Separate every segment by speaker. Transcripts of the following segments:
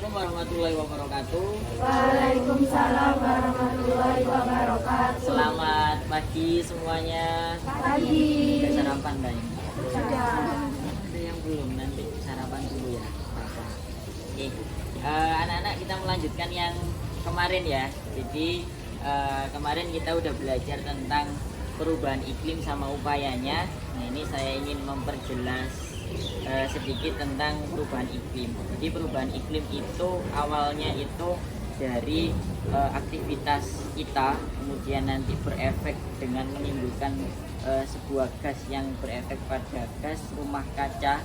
Speaker 1: Assalamualaikum warahmatullahi wabarakatuh.
Speaker 2: Waalaikumsalam warahmatullahi wabarakatuh.
Speaker 1: Selamat pagi semuanya.
Speaker 2: Pagi.
Speaker 1: Udah sarapan dah ini?
Speaker 2: Sudah.
Speaker 1: Ada yang belum, nanti sarapan dulu ya. Oke, anak-anak kita melanjutkan yang kemarin ya. Jadi kemarin kita udah belajar tentang perubahan iklim sama upayanya. Nah ini saya ingin memperjelas sedikit tentang perubahan iklim. Jadi perubahan iklim itu awalnya itu dari aktivitas kita, kemudian nanti berefek dengan menimbulkan sebuah gas yang berefek pada gas rumah kaca.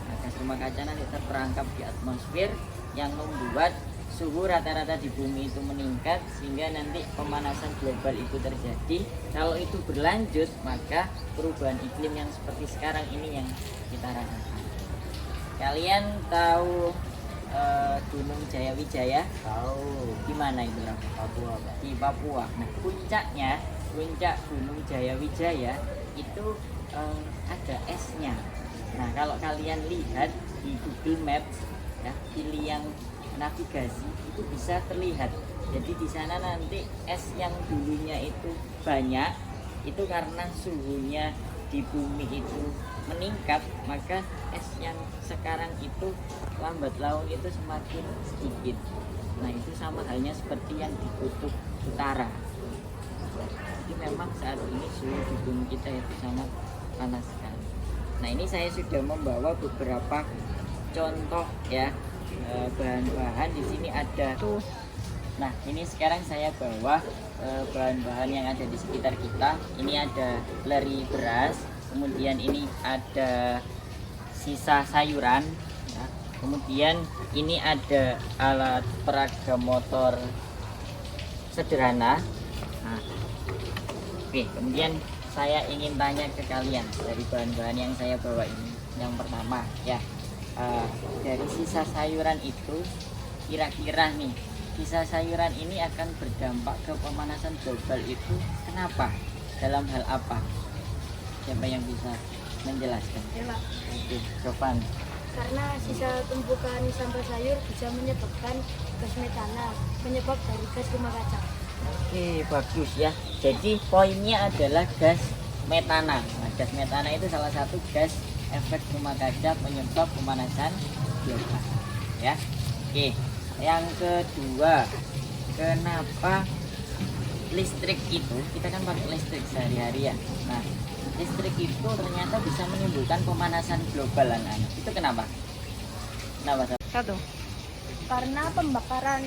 Speaker 1: Nah, gas rumah kaca nanti terperangkap di atmosfer yang membuat suhu rata-rata di bumi itu meningkat sehingga nanti pemanasan global itu terjadi. Kalau itu berlanjut, maka perubahan iklim yang seperti sekarang ini yang kita rasakan. Kalian tahu Gunung Jayawijaya?
Speaker 3: Tahu.
Speaker 1: Di mana itu?
Speaker 3: Papua, Pak.
Speaker 1: Di Papua. Nah, puncak Gunung Jayawijaya itu ada esnya. Nah, kalau kalian lihat di Google Maps, ya, pilih yang navigasi itu bisa terlihat. Jadi di sana nanti es yang dulunya itu banyak, itu karena suhunya di bumi itu meningkat, maka es yang sekarang itu lambat laun itu semakin sedikit. Nah itu sama halnya seperti yang di kutub utara. Jadi memang saat ini suhu di bumi kita itu sangat panas sekali. Nah ini saya sudah membawa beberapa contoh ya, bahan-bahan. Di sini ada tuh. Nah ini sekarang saya bawa bahan-bahan yang ada di sekitar kita. Ini ada leri beras, kemudian ini ada sisa sayuran ya. Kemudian ini ada alat peraga motor sederhana. Nah, oke, kemudian saya ingin tanya ke kalian dari bahan-bahan yang saya bawa ini. Yang pertama ya, dari sisa sayuran itu kira-kira nih, sisa sayuran ini akan berdampak ke pemanasan global itu kenapa? Dalam hal apa? Siapa yang bisa menjelaskan?
Speaker 2: Ya, Pak.
Speaker 1: Oke, Sofan.
Speaker 2: Karena sisa tumpukan sampah sayur bisa menyebabkan gas metana, penyebab dari gas rumah kaca.
Speaker 1: Oke, bagus ya. Jadi poinnya adalah gas metana. Nah, gas metana itu salah satu gas efek rumah kaca penyebab pemanasan global. Ya. Oke. Yang kedua, kenapa listrik itu, kita kan pakai listrik sehari-hari ya. Nah, listrik itu ternyata bisa menimbulkan pemanasan global anak-anak. Itu kenapa? Kenapa?
Speaker 2: Satu. Karena pembakaran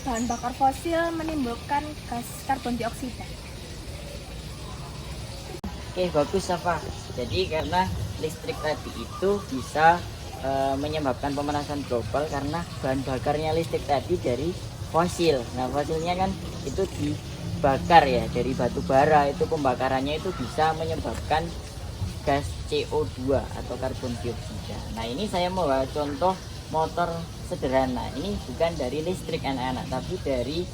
Speaker 2: bahan bakar fosil menimbulkan gas karbon dioksida.
Speaker 1: Oke, bagus Safa. Jadi karena listrik tadi itu bisa menyebabkan pemanasan global karena bahan bakarnya listrik tadi dari fosil. Nah, fosilnya kan itu dibakar ya dari batu bara, itu pembakarannya itu bisa menyebabkan gas CO2 atau karbon dioksida. Nah, ini saya mau contoh motor sederhana. Ini bukan dari listrik anak-anak, tapi dari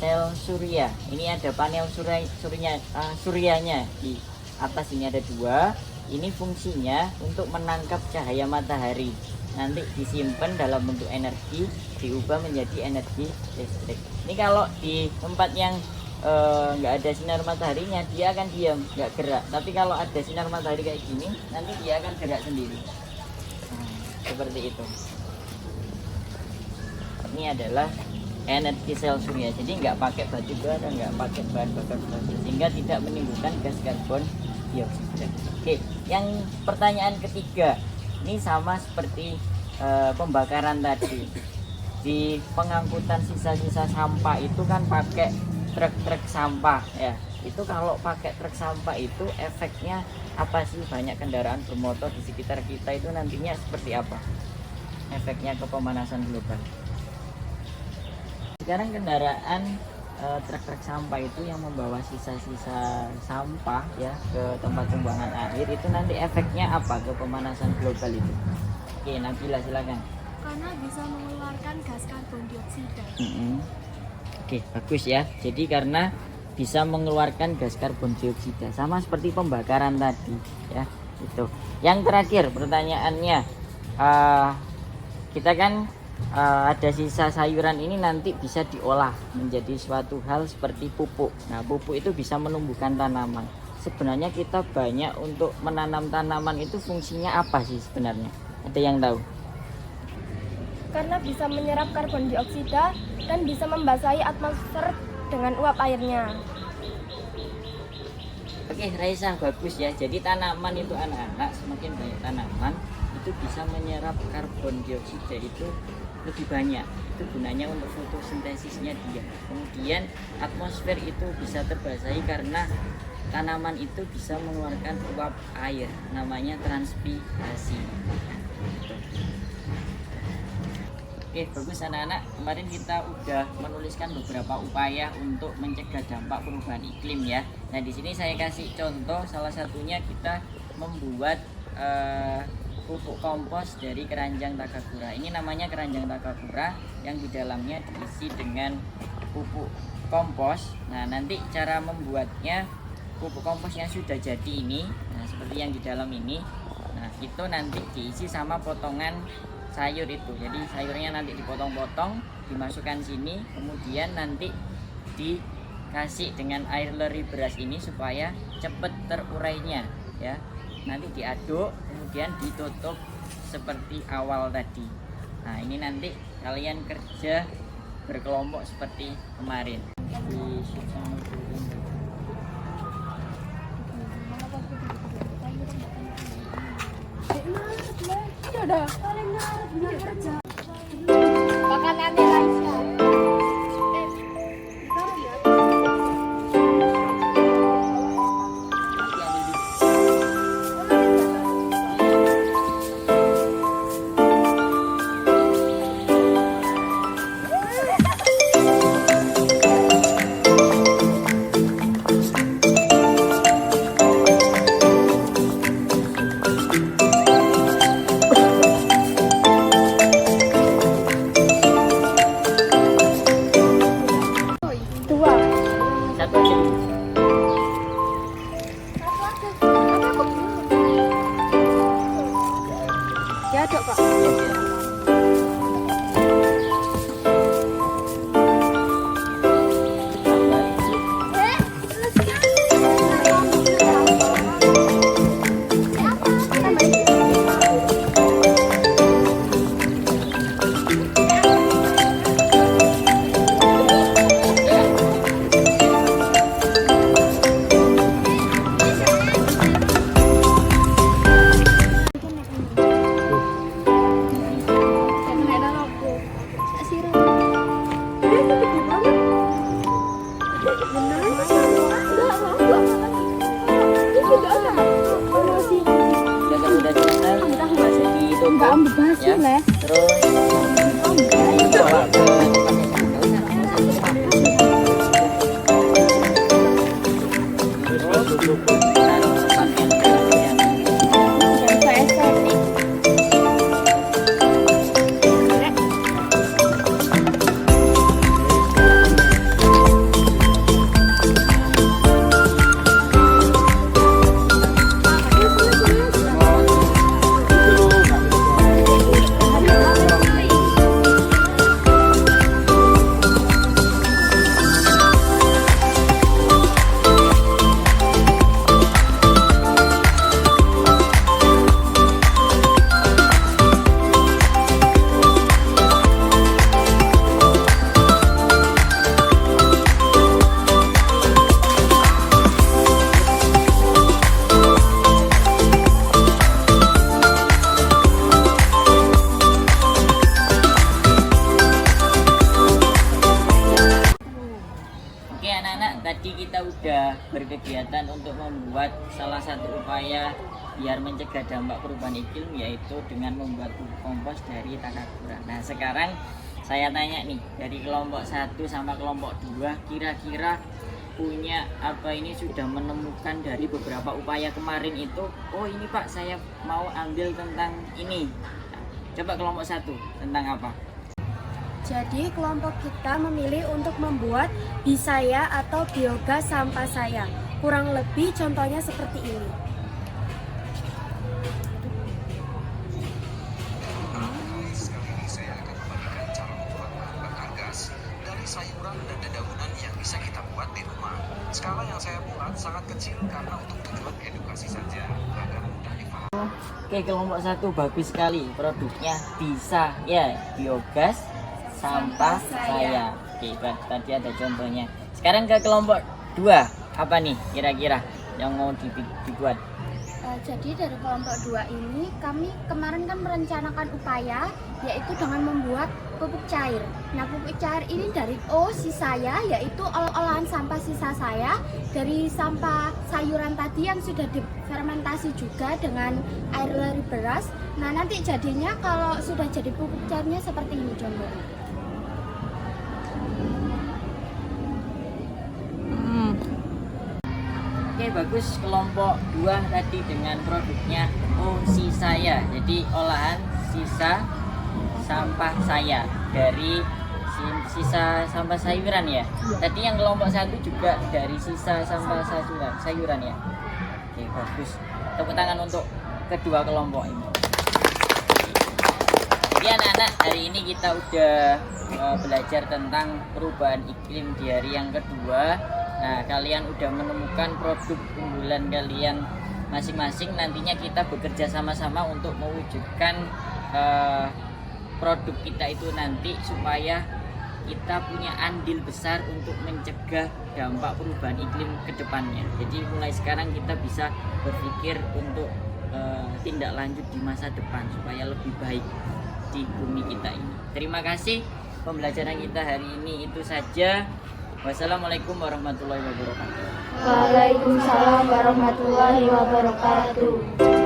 Speaker 1: sel surya. Ini ada panel suryanya di atas, ini ada dua. Ini fungsinya untuk menangkap cahaya matahari, nanti disimpan dalam bentuk energi, diubah menjadi energi listrik. Ini kalau di tempat yang nggak ada sinar mataharinya, dia akan diam, nggak gerak. Tapi kalau ada sinar matahari kayak gini, nanti dia akan gerak sendiri. Nah, seperti itu. Ini adalah energi sel surya, jadi nggak pakai batu bara, nggak pakai bahan bakar fosil, sehingga tidak menimbulkan gas karbon dioksida. Oke, yang pertanyaan ketiga ini sama seperti pembakaran tadi. Di pengangkutan sisa-sisa sampah itu kan pakai truk-truk sampah ya. Itu kalau pakai truk sampah itu efeknya apa sih? Banyak kendaraan bermotor di sekitar kita itu nantinya seperti apa efeknya ke pemanasan global? Sekarang kendaraan truk-truk sampah itu yang membawa sisa-sisa sampah ya ke tempat pembuangan akhir, itu nanti efeknya apa ke pemanasan global itu? Oke, Nabila silakan.
Speaker 2: Karena bisa mengeluarkan gas karbon dioksida.
Speaker 1: Oke, bagus ya. Jadi karena bisa mengeluarkan gas karbon dioksida, sama seperti pembakaran tadi ya. Itu. Yang terakhir pertanyaannya, kita kan ada sisa sayuran ini nanti bisa diolah menjadi suatu hal seperti pupuk. Nah, pupuk itu bisa menumbuhkan tanaman. Sebenarnya kita banyak untuk menanam tanaman itu fungsinya apa sih sebenarnya? Ada yang tahu?
Speaker 3: Karena bisa menyerap karbon dioksida dan bisa membasahi atmosfer dengan uap airnya.
Speaker 1: Oke, Raisa, bagus ya. Jadi tanaman itu anak-anak, semakin banyak tanaman itu bisa menyerap karbon dioksida itu lebih banyak. Itu gunanya untuk fotosintesisnya dia. Kemudian atmosfer itu bisa terbasahi karena tanaman itu bisa mengeluarkan uap air, namanya transpirasi. Oke, bagus anak-anak. Kemarin kita udah menuliskan beberapa upaya untuk mencegah dampak perubahan iklim ya. Nah, di sini saya kasih contoh, salah satunya kita membuat pupuk kompos dari keranjang Takakura. Ini namanya keranjang Takakura yang di dalamnya diisi dengan pupuk kompos. Nah, nanti cara membuatnya, pupuk kompos yang sudah jadi ini, nah seperti yang di dalam ini. Nah, itu nanti diisi sama potongan sayur itu. Jadi sayurnya nanti dipotong-potong, dimasukkan sini, kemudian nanti dikasih dengan air leri beras ini supaya cepat terurainya ya. Nanti diaduk, kemudian ditutup seperti awal tadi. Nah, ini nanti kalian kerja berkelompok seperti kemarin.
Speaker 3: Makanannya Raisa.
Speaker 1: Satu aja dulu.
Speaker 3: Ya, Dok, Pak.
Speaker 1: Udah selesai, ditutup ya. Terus diolah ke taruh tempat yang tadi kita udah berkegiatan untuk membuat salah satu upaya biar mencegah dampak perubahan iklim, yaitu dengan membuat pupuk kompos dari Takakura. Nah, sekarang saya tanya nih, dari kelompok 1 sama kelompok 2 kira-kira punya apa ini, sudah menemukan dari beberapa upaya kemarin itu, oh ini Pak saya mau ambil tentang ini. Nah, coba kelompok 1 tentang apa?
Speaker 3: Jadi kelompok kita memilih untuk membuat bisaya atau biogas sampah saya. Kurang lebih contohnya seperti ini.
Speaker 1: Oke, kelompok 1 bagus sekali. Produknya bisa ya biogas sampah saya. Oke, tadi ada contohnya. Sekarang ke kelompok 2. Apa nih kira-kira yang mau dibuat?
Speaker 3: Jadi dari kelompok 2 ini kami kemarin kan merencanakan upaya yaitu dengan membuat pupuk cair. Nah, pupuk cair ini dari sisa saya, yaitu olahan sampah sisa saya dari sampah sayuran tadi yang sudah difermentasi juga dengan air dari beras. Nah, nanti jadinya kalau sudah jadi pupuk cairnya seperti ini contohnya.
Speaker 1: Oke, bagus. Kelompok 2 tadi dengan produknya sisa ya. Jadi olahan sisa sampah saya dari sisa sampah sayuran ya. Tadi yang kelompok 1 juga dari sisa sampah sayuran ya. Oke, bagus. Tepuk tangan untuk kedua kelompok ini. Jadi anak-anak, hari ini kita udah belajar tentang perubahan iklim di hari yang kedua. Nah, kalian udah menemukan produk unggulan kalian masing-masing. Nantinya kita bekerja sama-sama untuk mewujudkan produk kita itu nanti supaya kita punya andil besar untuk mencegah dampak perubahan iklim ke depannya. Jadi mulai sekarang kita bisa berpikir untuk tindak lanjut di masa depan supaya lebih baik di bumi kita ini. Terima kasih, pembelajaran kita hari ini itu saja. Wassalamualaikum warahmatullahi wabarakatuh.
Speaker 2: Waalaikumsalam warahmatullahi wabarakatuh.